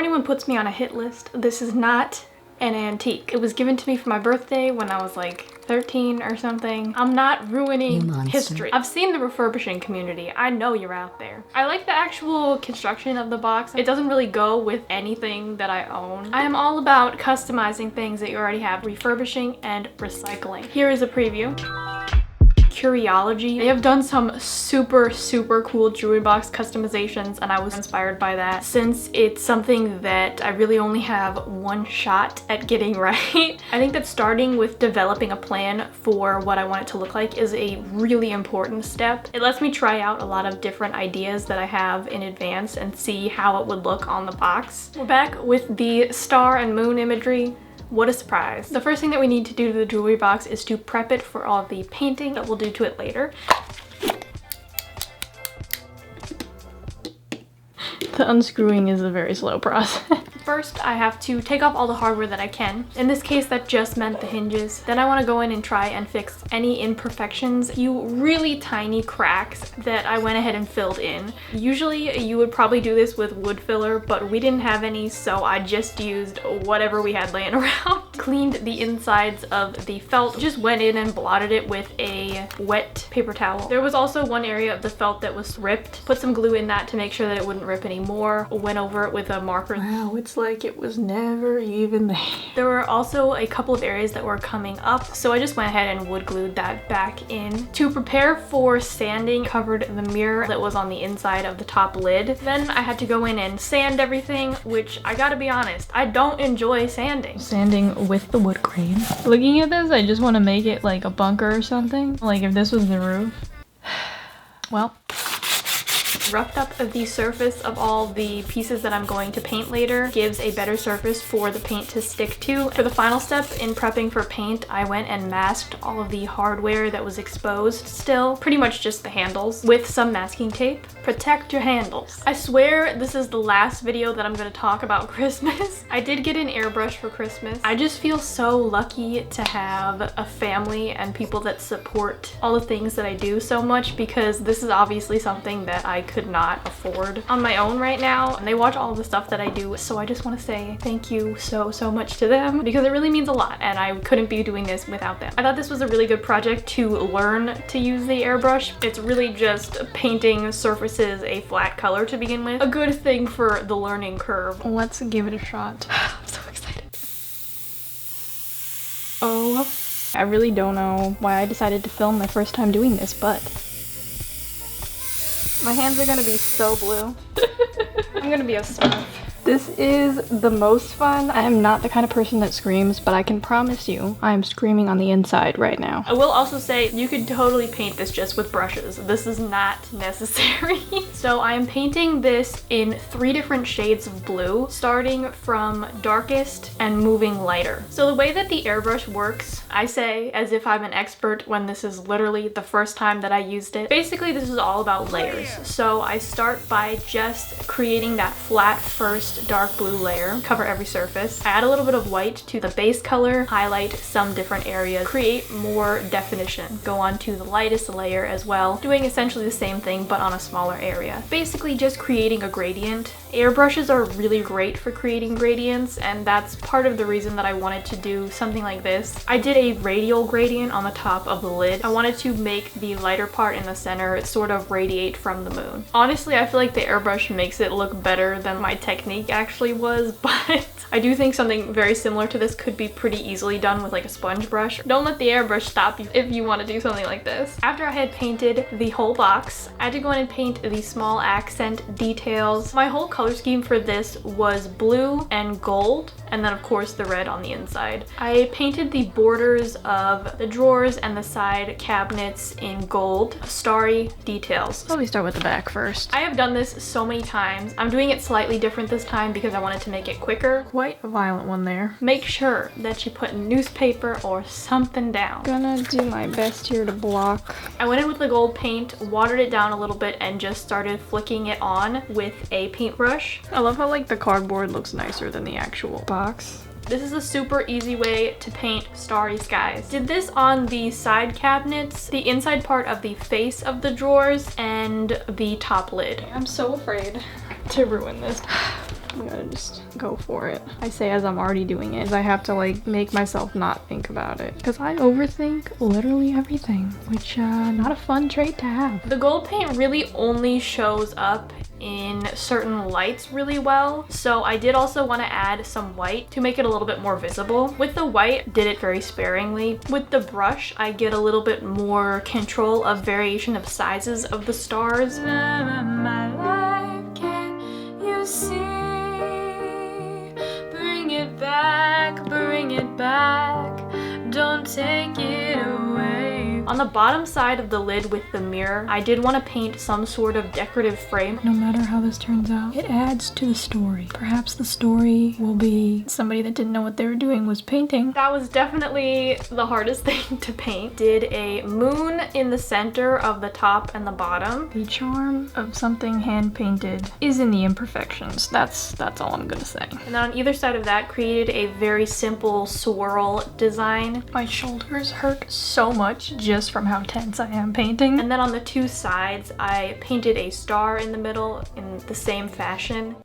anyone puts me on a hit list, this is not an antique. It was given to me for my birthday when I was like 13 or something. I'm not ruining history. I've seen the refurbishing community. I know you're out there. I like the actual construction of the box. It doesn't really go with anything that I own. I am all about customizing things that you already have, refurbishing and recycling. Here is a preview. Curiology. They have done some super cool jewelry box customizations, and I was inspired by that since it's something that I really only have one shot at getting right. I think that starting with developing a plan for what I want it to look like is a really important step. It lets me try out a lot of different ideas that I have in advance and see how it would look on the box. We're back with the star and moon imagery. What a surprise. The first thing that we need to do to the jewelry box is to prep it for all of the painting that we'll do to it later. The unscrewing is a very slow process. First, I have to take off all the hardware that I can. In this case, that just meant the hinges. Then I want to go in and try and fix any imperfections, few really tiny cracks that I went ahead and filled in. Usually you would probably do this with wood filler, but we didn't have any, so I just used whatever we had laying around. Cleaned the insides of the felt, just went in and blotted it with a wet paper towel. There was also one area of the felt that was ripped. Put some glue in that to make sure that it wouldn't rip anymore. Went over it with a marker. Wow, it's like it was never even there. There were also a couple of areas that were coming up, so I just went ahead and wood glued that back in. To prepare for sanding, covered the mirror that was on the inside of the top lid. Then I had to go in and sand everything, which I gotta be honest, I don't enjoy sanding. Sanding with the wood grain. Looking at this, I just want to make it like a bunker or something. Like if this was the roof. Well, roughed up the surface of all the pieces that I'm going to paint later. Gives a better surface for the paint to stick to. For the final step in prepping for paint, I went and masked all of the hardware that was exposed still. Pretty much just the handles with some masking tape. Protect your handles. I swear this is the last video that I'm going to talk about Christmas. I did get an airbrush for Christmas. I just feel so lucky to have a family and people that support all the things that I do so much, because this is obviously something that I could not afford on my own right now, and they watch all the stuff that I do, so I just want to say thank you so much to them, because it really means a lot and I couldn't be doing this without them. I thought this was a really good project to learn to use the airbrush. It's really just painting surfaces a flat color to begin with. A good thing for the learning curve. Let's give it a shot. I'm so excited. Oh, I really don't know why I decided to film my first time doing this, but my hands are gonna be so blue. I'm gonna be a smurf. This is the most fun. I am not the kind of person that screams, but I can promise you I am screaming on the inside right now. I will also say you could totally paint this just with brushes. This is not necessary. So I am painting this in 3 different shades of blue, starting from darkest and moving lighter. So the way that the airbrush works, I say as if I'm an expert when this is literally the first time that I used it. Basically, this is all about layers. So I start by just creating that flat first dark blue layer, cover every surface, add a little bit of white to the base color, highlight some different areas, create more definition, go on to the lightest layer as well, doing essentially the same thing but on a smaller area. Basically just creating a gradient. Airbrushes are really great for creating gradients, and that's part of the reason that I wanted to do something like this. I did a radial gradient on the top of the lid. I wanted to make the lighter part in the center sort of radiate from the moon. Honestly, I feel like the airbrush makes it look better than my technique actually was, but I do think something very similar to this could be pretty easily done with like a sponge brush. Don't let the airbrush stop you if you want to do something like this. After I had painted the whole box, I had to go in and paint the small accent details. My whole color scheme for this was blue and gold, and then of course the red on the inside. I painted the borders of the drawers and the side cabinets in gold, starry details. Let me start with the back first. I have done this so many times. I'm doing it slightly different this time because I wanted to make it quicker. Quite a violent one there. Make sure that you put newspaper or something down. Gonna do my best here to block. I went in with the gold paint, watered it down a little bit, and just started flicking it on with a paintbrush. I love how like the cardboard looks nicer than the actual box. This is a super easy way to paint starry skies. Did this on the side cabinets, the inside part of the face of the drawers, and the top lid. I'm so afraid to ruin this. I'm gonna just go for it. I say as I'm already doing it, 'cause I have to like make myself not think about it. Because I overthink literally everything, which not a fun trait to have. The gold paint really only shows up in certain lights really well, so I did also want to add some white to make it a little bit more visible. With the white, did it very sparingly. With the brush, I get a little bit more control of variation of sizes of the stars. My life, can you see? Bring it back, don't take it away. On the bottom side of the lid with the mirror, I did want to paint some sort of decorative frame. No matter how this turns out, it adds to the story. Perhaps the story will be somebody that didn't know what they were doing was painting. That was definitely the hardest thing to paint. Did a moon in the center of the top and the bottom. The charm of something hand painted is in the imperfections. That's all I'm gonna say. And then on either side of that, created a very simple swirl design. My shoulders hurt so much just from how tense I am painting. And then on the two sides, I painted a star in the middle in the same fashion.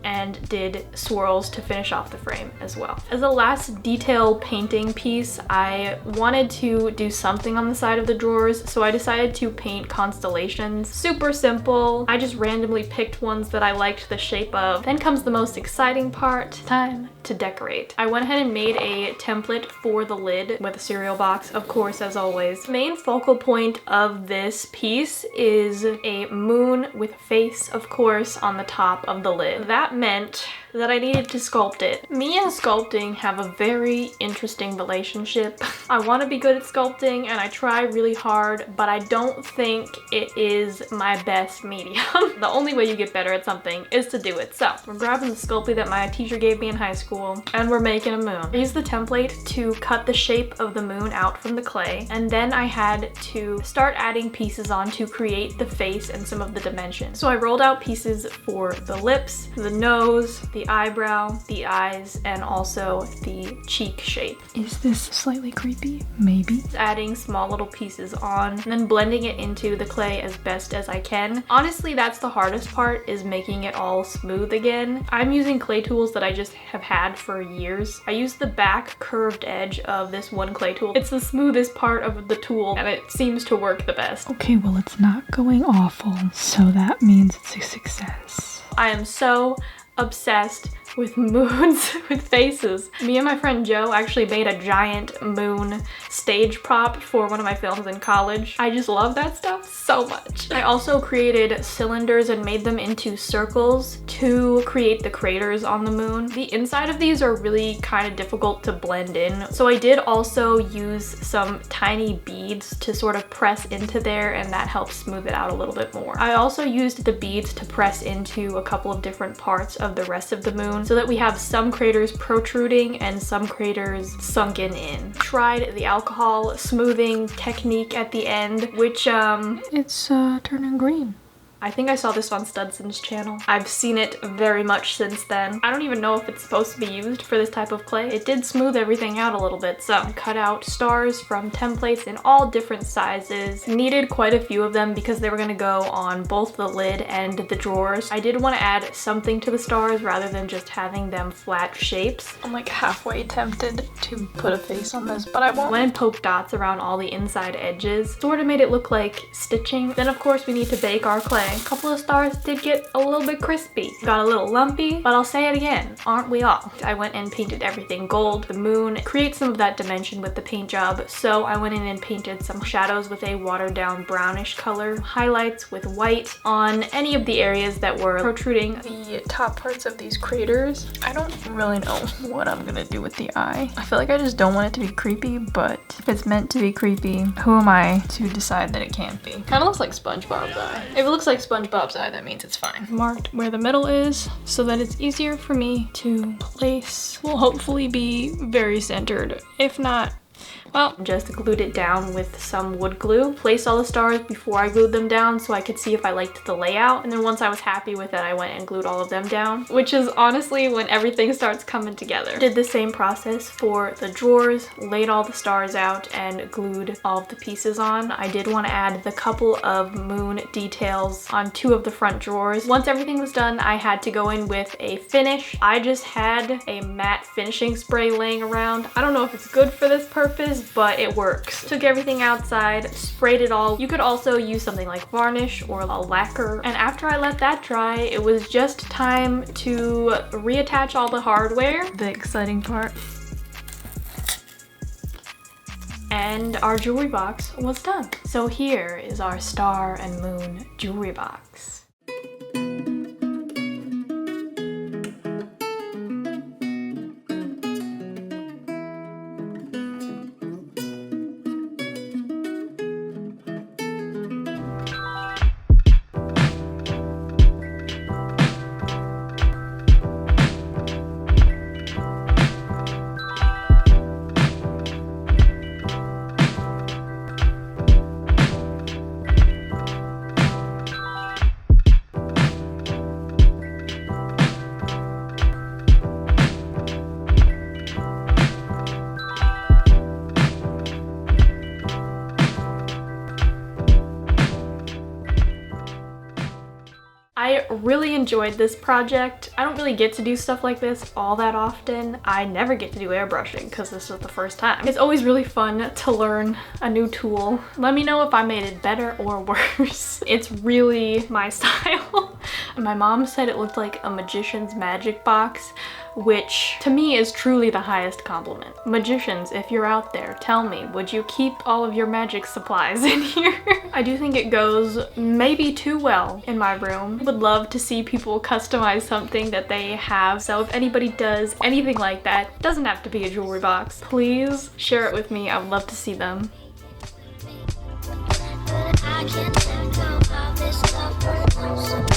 And did swirls to finish off the frame as well. As a last detail painting piece, I wanted to do something on the side of the drawers, so I decided to paint constellations. Super simple. I just randomly picked ones that I liked the shape of. Then comes the most exciting part, time to decorate. I went ahead and made a template for the lid with a cereal box, of course, as always. The main focal point of this piece is a moon with a face, of course, on the top of the lid. That meant that I needed to sculpt it. Me and sculpting have a very interesting relationship. I want to be good at sculpting and I try really hard, but I don't think it is my best medium. The only way you get better at something is to do it. So we're grabbing the Sculpey that my teacher gave me in high school and we're making a moon. I used the template to cut the shape of the moon out from the clay, and then I had to start adding pieces on to create the face and some of the dimensions. So I rolled out pieces for the lips, the nose, the eyebrow, the eyes, and also the cheek shape. Is this slightly creepy? Maybe. Adding small little pieces on and then blending it into the clay as best as I can. Honestly, that's the hardest part, is making it all smooth again. I'm using clay tools that I just have had for years. I use the back curved edge of this one clay tool. It's the smoothest part of the tool and it seems to work the best. Okay, well, it's not going awful, so that means it's a success. I am so obsessed with moons with faces. Me and my friend Joe actually made a giant moon stage prop for one of my films in college. I just love that stuff so much. I also created cylinders and made them into circles to create the craters on the moon. The inside of these are really kind of difficult to blend in, so I did also use some tiny beads to sort of press into there, and that helps smooth it out a little bit more. I also used the beads to press into a couple of different parts of the rest of the moon, so that we have some craters protruding and some craters sunken in. Tried the alcohol smoothing technique at the end, which it's turning green. I think I saw this on Studson's channel. I've seen it very much since then. I don't even know if it's supposed to be used for this type of clay. It did smooth everything out a little bit, so I cut out stars from templates in all different sizes. Needed quite a few of them because they were gonna go on both the lid and the drawers. I did want to add something to the stars rather than just having them flat shapes. I'm like halfway tempted to put a face on this, but I won't. Went and poked dots around all the inside edges. Sort of made it look like stitching. Then of course we need to bake our clay. A couple of stars did get a little bit crispy. Got a little lumpy, but I'll say it again, aren't we all? I went and painted everything gold, the moon, create some of that dimension with the paint job. So I went in and painted some shadows with a watered down brownish color, highlights with white on any of the areas that were protruding. The top parts of these craters, I don't really know what I'm gonna do with the eye. I feel like I just don't want it to be creepy, but if it's meant to be creepy, who am I to decide that it can't be? Kind of looks like SpongeBob's eye. If it looks like SpongeBob's eye, that means it's fine. Marked where the middle is so that it's easier for me to place. Will hopefully be very centered. If not, Well, just glued it down with some wood glue. Placed all the stars before I glued them down so I could see if I liked the layout. And then once I was happy with it, I went and glued all of them down, which is honestly when everything starts coming together. Did the same process for the drawers, laid all the stars out and glued all of the pieces on. I did want to add the couple of moon details on 2 of the front drawers. Once everything was done, I had to go in with a finish. I just had a matte finishing spray laying around. I don't know if it's good for this purpose, but it works. Took everything outside, sprayed it all. You could also use something like varnish or a lacquer. And after I let that dry, it was just time to reattach all the hardware. The exciting part. And our jewelry box was done. So here is our star and moon jewelry box. I really enjoyed this project. I don't really get to do stuff like this all that often. I never get to do airbrushing because this is the first time. It's always really fun to learn a new tool. Let me know if I made it better or worse. It's really my style. My mom said it looked like a magician's magic box, which to me is truly the highest compliment. Magicians, if you're out there, tell me, would you keep all of your magic supplies in here? I do think it goes maybe too well in my room. Would love to see people customize something that they have. So if anybody does anything like that, doesn't have to be a jewelry box, please share it with me. I would love to see them. I can't let go of this love.